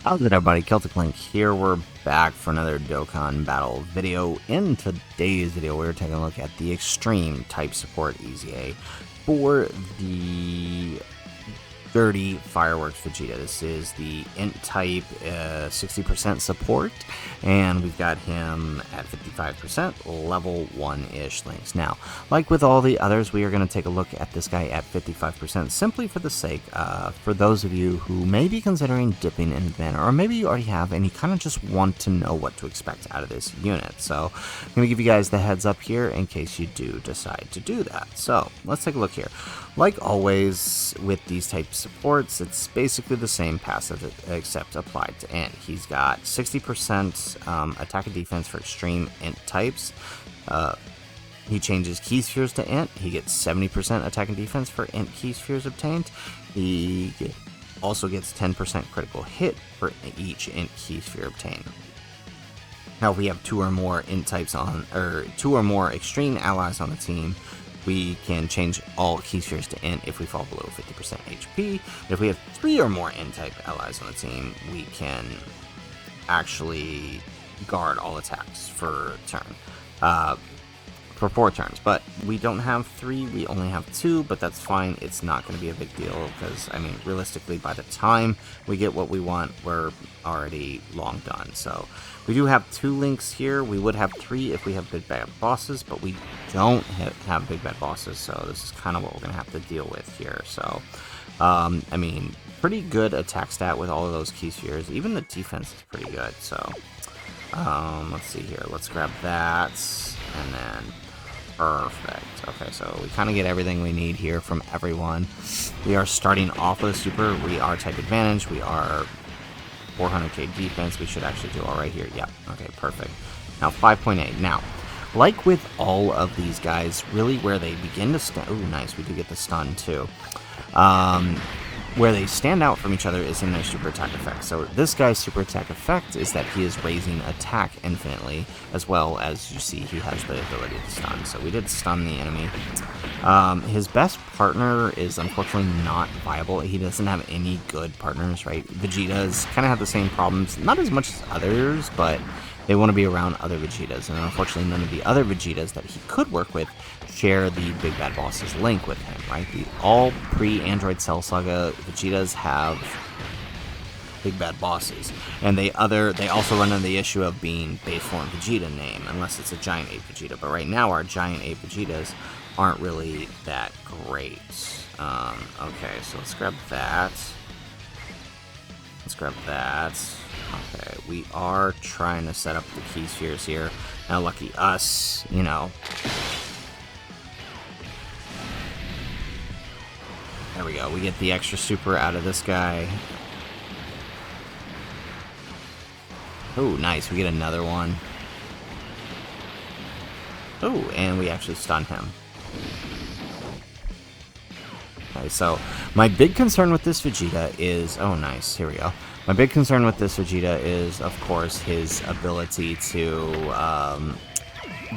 How's it, everybody? Celtic Link here. We're back for another Dokkan battle video. In today's video, we're taking a look at the extreme type support EZA for the Dirty Fireworks Vegeta. This is the INT type 60% support, and we've got him at 55% level 1-ish links. Now, like with all the others, we are going to take a look at this guy at 55% simply for the sake for those of you who may be considering dipping into the banner, or maybe you already have and you kind of just want to know what to expect out of this unit. So I'm going to give you guys the heads up here in case you do decide to do that. So let's take a look here. Like always with these types of supports, it's basically the same passive except applied to INT. He's got 60% attack and defense for extreme INT types. He changes key spheres to INT. He gets 70% attack and defense for INT key spheres obtained. He also gets 10% critical hit for each INT key sphere obtained. Now, if we have two or more INT types on, or two or more extreme allies on the team, we can change all key spheres to INT if we fall below 50% HP. If we have 3 or more INT type allies on the team, we can actually guard all attacks for turn. For 4 turns, but we don't have 3, we only have 2, but that's fine. It's not going to be a big deal because, I mean, realistically, by the time we get what we want, we're already long done. So we do have 2 links here. We would have 3 if we have big bad bosses, but we don't have big bad bosses, so this is kind of what we're going to have to deal with here. So, I mean, pretty good attack stat with all of those key spheres. Even the defense is pretty good, so let's see here. Let's grab that, and then perfect. Okay, so we kind of get everything we need here from everyone. We are starting off with a super. We are type advantage. We are 400k defense. We should actually do all right here. Yeah, okay, perfect. Now 5.8. Now, like with all of these guys, really where they begin to stand... Ooh, nice. We do get the stun, too. Where they stand out from each other is in their super attack effect. So this guy's super attack effect is that he is raising attack infinitely, as well as you see he has the ability to stun. So we did stun the enemy. His best partner is unfortunately not viable. He doesn't have any good partners, right? Vegetas kind of have the same problems, not as much as others, but they want to be around other Vegetas, and unfortunately none of the other Vegetas that he could work with share the Big Bad Boss's link with him, right? All pre-Android Cell Saga Vegetas have Big Bad Bosses, and they also run into the issue of being base form Vegeta name, unless it's a Giant Ape Vegeta, but right now our Giant Ape Vegetas aren't really that great. Okay, so let's grab that. Let's grab that. Okay, we are trying to set up the key spheres here. Now, lucky us, you know. There we go. We get the extra super out of this guy. Oh, nice. We get another one. Oh, and we actually stun him. Okay, so my big concern with this Vegeta is... Oh, nice. Here we go. My big concern with this Vegeta is, of course, his ability to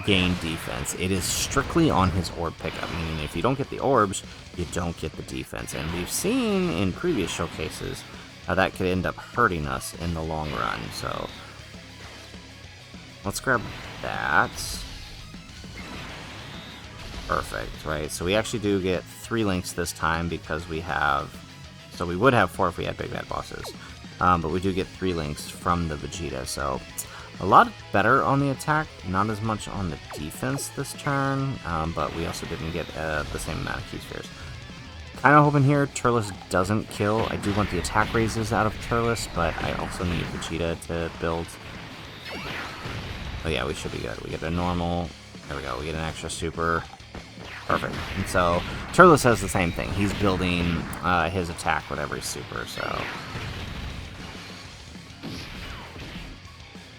gain defense. It is strictly on his orb pickup, meaning if you don't get the orbs, you don't get the defense. And we've seen in previous showcases how that could end up hurting us in the long run. So let's grab that. Perfect, right? So we actually do get 3 links this time because we have... So we would have 4 if we had Big Bad Bosses. But we do get 3 links from the Vegeta, so a lot better on the attack, not as much on the defense this turn, but we also didn't get the same amount of key spheres. Kind of hoping here Turles doesn't kill. I do want the attack raises out of Turles, but I also need Vegeta to build. Oh yeah, we should be good. We get a normal, there we go, we get an extra super. Perfect. And so Turles has the same thing. He's building his attack with every super, so...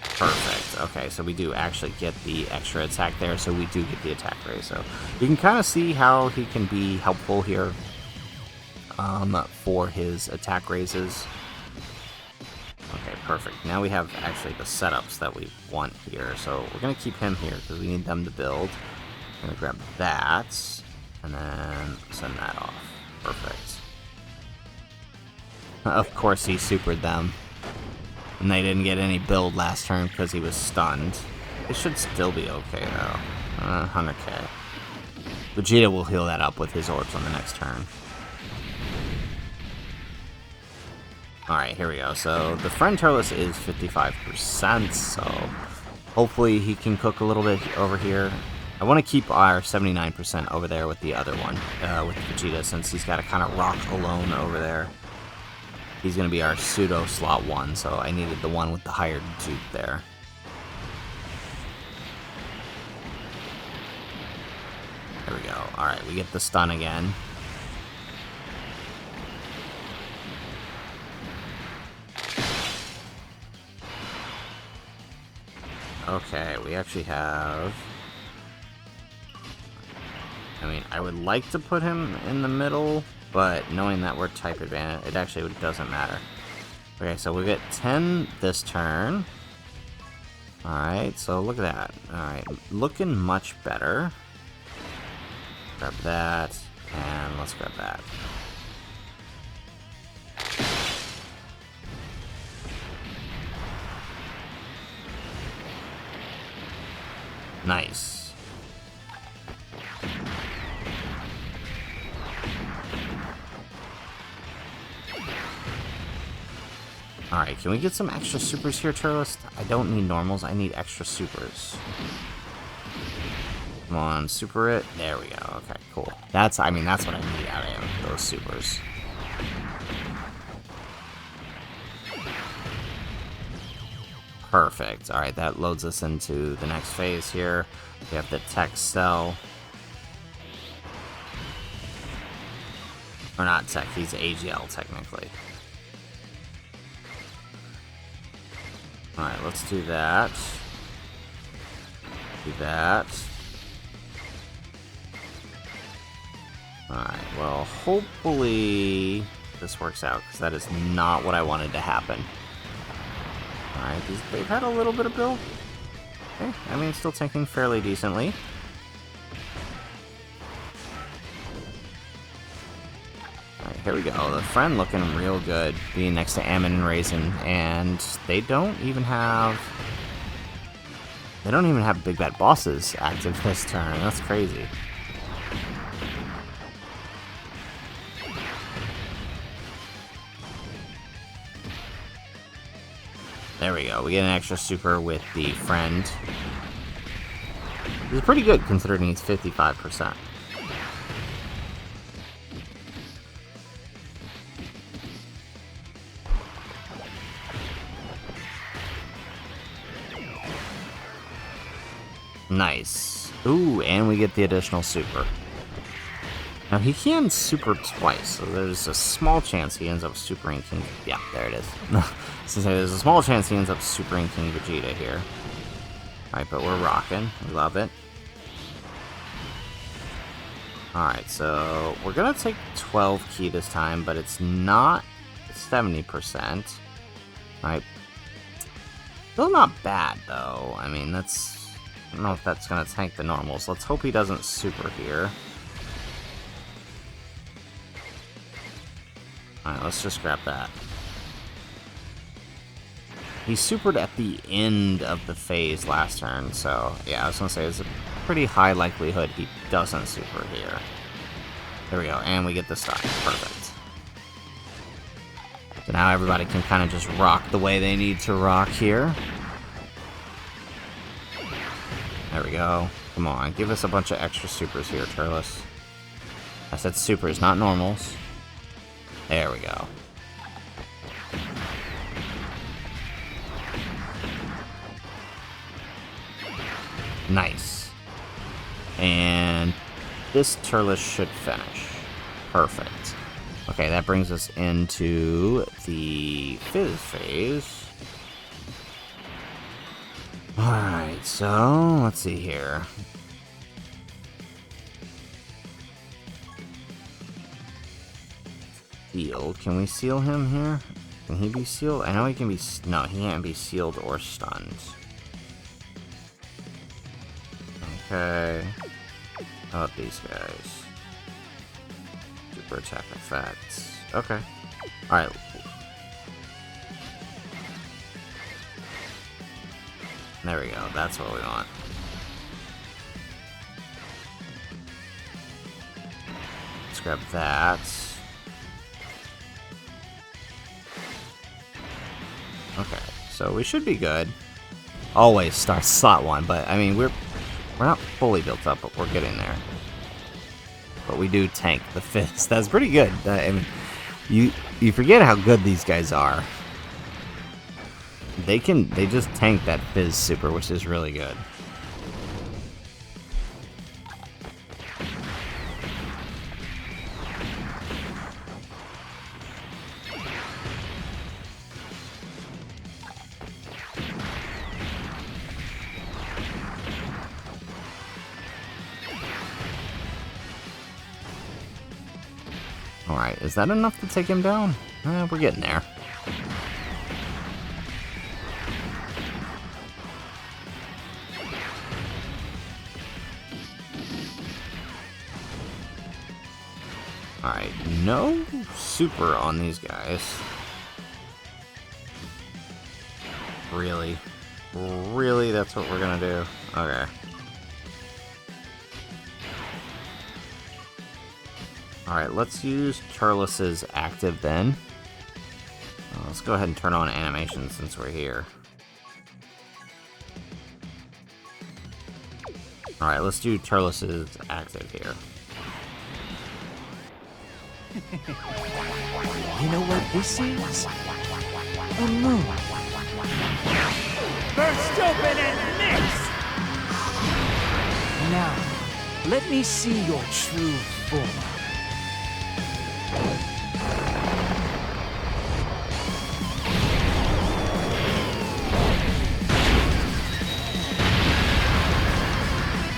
Perfect. Okay, so we do actually get the extra attack there, so we do get the attack raise. So you can kind of see how he can be helpful here for his attack raises. Okay, perfect. Now we have actually the setups that we want here. So we're going to keep him here because we need them to build. I'm going to grab that and then send that off. Perfect. Of course he supered them. And they didn't get any build last turn because he was stunned. It should still be okay, though. 100k. Vegeta will heal that up with his orbs on the next turn. Alright, here we go. So, the friend Turles is 55%, so hopefully he can cook a little bit over here. I want to keep our 79% over there with the other one, with Vegeta, since he's got to kind of rock alone over there. He's going to be our pseudo slot 1, so I needed the one with the higher dupe there. There we go. Alright, we get the stun again. Okay, we actually have... I mean, I would like to put him in the middle, but knowing that we're type advantage, it actually doesn't matter. Okay, so we get 10 this turn. Alright, so look at that. Alright, looking much better. Grab that, and let's grab that. Nice. Alright, can we get some extra supers here, Turles? I don't need normals, I need extra supers. Come on, super it. There we go. Okay, cool. I mean, that's what I need out of him, those supers. Perfect. Alright, that loads us into the next phase here. We have the tech cell. Or not tech, he's AGL technically. Alright, let's do that. Do that. Alright, well, hopefully this works out, because that is not what I wanted to happen. Alright, they've had a little bit of build. Okay, I mean, still tanking fairly decently. Alright, here we go. The friend looking real good, being next to Ammon and Raisin, and they don't even have Big Bad Bosses active this turn. That's crazy. There we go. We get an extra super with the friend. This is pretty good considering he's 55%. Nice. Ooh, and we get the additional super. Now, he can super twice, so there's a small chance he ends up supering King... Yeah, there it is. So there's a small chance he ends up supering King Vegeta here. Alright, but we're rocking. We love it. Alright, so we're gonna take 12 key this time, but it's not 70%. Alright. Still not bad, though. I mean, that's... I don't know if that's gonna tank the normals. Let's hope he doesn't super here. Alright, let's just grab that. He supered at the end of the phase last turn, so yeah, I was gonna say there's a pretty high likelihood he doesn't super here. There we go, and we get the stun. Perfect. So now everybody can kind of just rock the way they need to rock here. There we go. Come on, give us a bunch of extra supers here, Turles. I said supers, not normals. There we go. Nice. And this Turles should finish. Perfect. Okay, that brings us into the Fizz phase. Alright, so let's see here. Sealed. Can we seal him here? Can he be sealed? I know he can be... No, he can't be sealed or stunned. Okay. How about these guys? Super attack effects. Okay. Alright. There we go. That's what we want. Let's grab that. Okay, so we should be good. Always start slot 1, but I mean we're not fully built up, but we're getting there. But we do tank the fizz. That's pretty good. I mean, you forget how good these guys are. They just tank that fizz super, which is really good. Alright, is that enough to take him down? We're getting there. Alright, no super on these guys. Really? Really? That's what we're gonna do? Okay. Alright, let's use Turles' active then. Let's go ahead and turn on animation since we're here. Alright, let's do Turles' active here. You know what this is? A moon. Burst open and mix! Now, let me see your true form.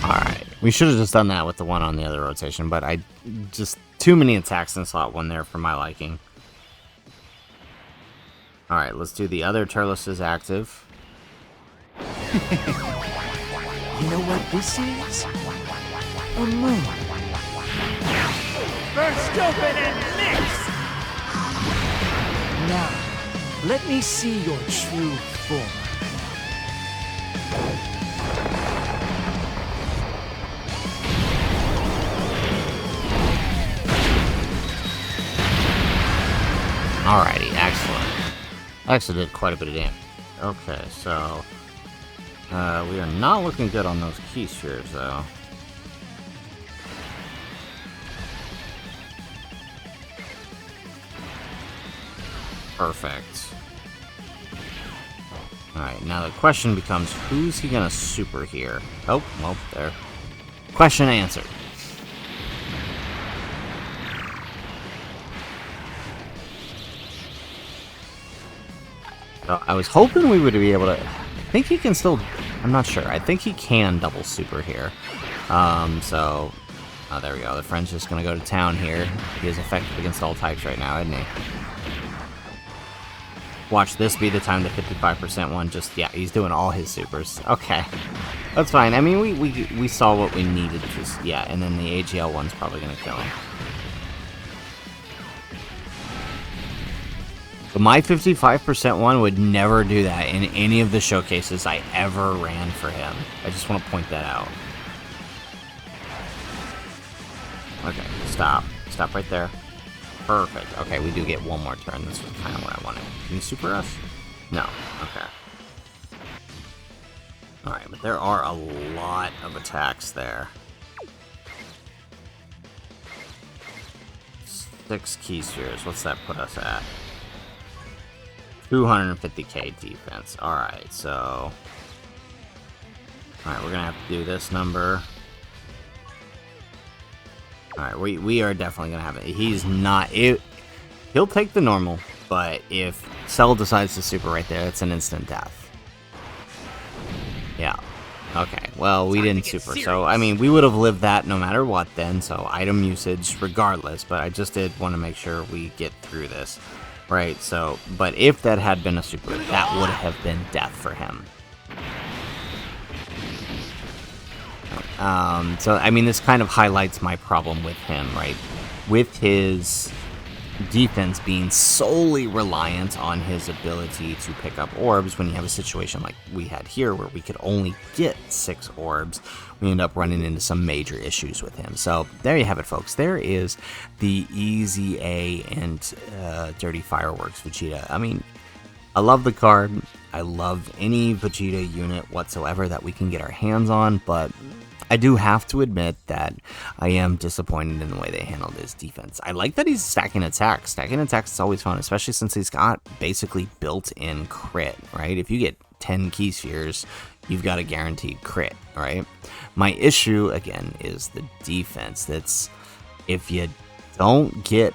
Alright, we should have just done that with the one on the other rotation, but I just too many attacks in slot 1 there for my liking. Alright, let's do the other Turles' active. You know what this is? A moon. Burst open and mix! Now, let me see your true form. Alrighty, excellent. I actually did quite a bit of damage. Okay, so we are not looking good on those key spheres, though. Perfect. Alright, now the question becomes, who's he gonna super here? Oh, well, there. Question answered. So I was hoping we would be able to... I think he can still... I'm not sure. I think he can double super here. So... Oh, there we go. The friend's just gonna go to town here. He is effective against all types right now, isn't he? Watch this be the time the 55% one. Just, yeah, he's doing all his supers. Okay. That's fine. I mean, we saw what we needed to... Yeah, and then the AGL one's probably gonna kill him. But my 55% one would never do that in any of the showcases I ever ran for him. I just want to point that out. Okay, stop. Stop right there. Perfect. Okay, we do get one more turn. This was kind of what I wanted. Can you super us? No. Okay. Alright, but there are a lot of attacks there. 6 key spheres. What's that put us at? 250k defense. Alright, so... Alright, we're gonna have to do this number. Alright, we are definitely gonna have it. He's not... He'll take the normal, but if Cell decides to super right there, it's an instant death. Yeah. Okay, well, we didn't super, so, I mean, we would have lived that no matter what then, so item usage regardless, but I just did want to make sure we get through this. Right, so, but if that had been a super, that would have been death for him. So, I mean, this kind of highlights my problem with him, right? With his defense being solely reliant on his ability to pick up orbs. When you have a situation like we had here where we could only get 6 orbs, we end up running into some major issues with him. So there you have it, folks. There is the EZA and Dirty Fireworks Vegeta. I mean, I love the card. I love any Vegeta unit whatsoever that we can get our hands on, but I do have to admit that I am disappointed in the way they handled his defense. I like that he's stacking attacks. Stacking attacks is always fun, especially since he's got basically built-in crit, right? If you get 10 key spheres, you've got a guaranteed crit, right? My issue, again, is the defense. That's, if you don't get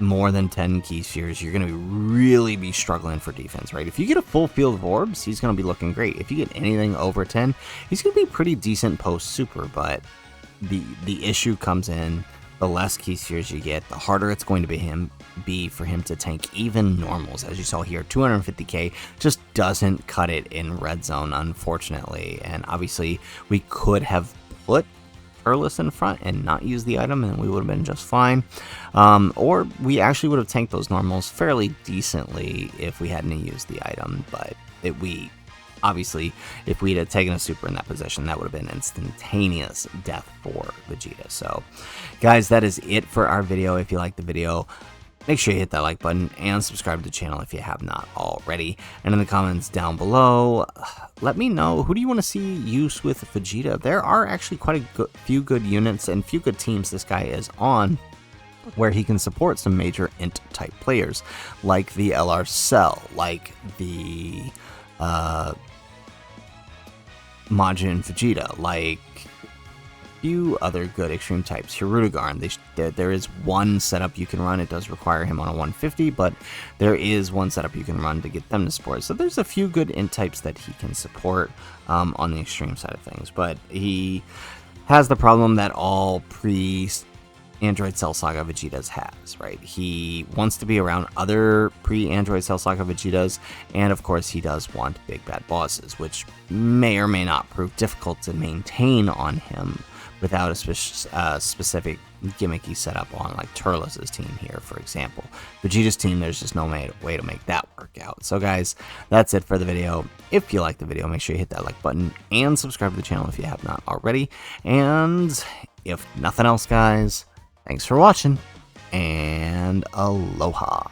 more than 10 key spheres, you're going to really be struggling for defense, right? If you get a full field of orbs, he's going to be looking great. If you get anything over 10, he's going to be pretty decent post super, but the issue comes in the less key spheres you get, the harder it's going to be for him to tank even normals. As you saw here, 250k just doesn't cut it in red zone, unfortunately. And obviously we could have put Turles in front and not use the item, and we would have been just fine. Or we actually would have tanked those normals fairly decently if we hadn't used the item. But obviously, if we had taken a super in that position, that would have been instantaneous death for Vegeta. So, guys, that is it for our video. If you liked the video, make sure you hit that like button and subscribe to the channel if you have not already. And in the comments down below, let me know, who do you want to see use with Vegeta? There are actually quite a few good units and few good teams this guy is on, where he can support some major INT type players, like the LR Cell, like the Majin Vegeta, like few other good extreme types. Hirudegarn, there is one setup you can run. It does require him on a 150, but there is one setup you can run to get them to support. So there's a few good INT types that he can support on the extreme side of things, but he has the problem that all pre-Android Cell Saga Vegetas has, right? He wants to be around other pre-Android Cell Saga Vegetas, and of course he does want big bad bosses, which may or may not prove difficult to maintain on him without a specific gimmicky setup on like Turles' team here, for example. Vegeta's team, there's just no way to make that work out. So guys, that's it for the video. If you like the video, make sure you hit that like button and subscribe to the channel if you have not already. And if nothing else, guys, thanks for watching, and aloha.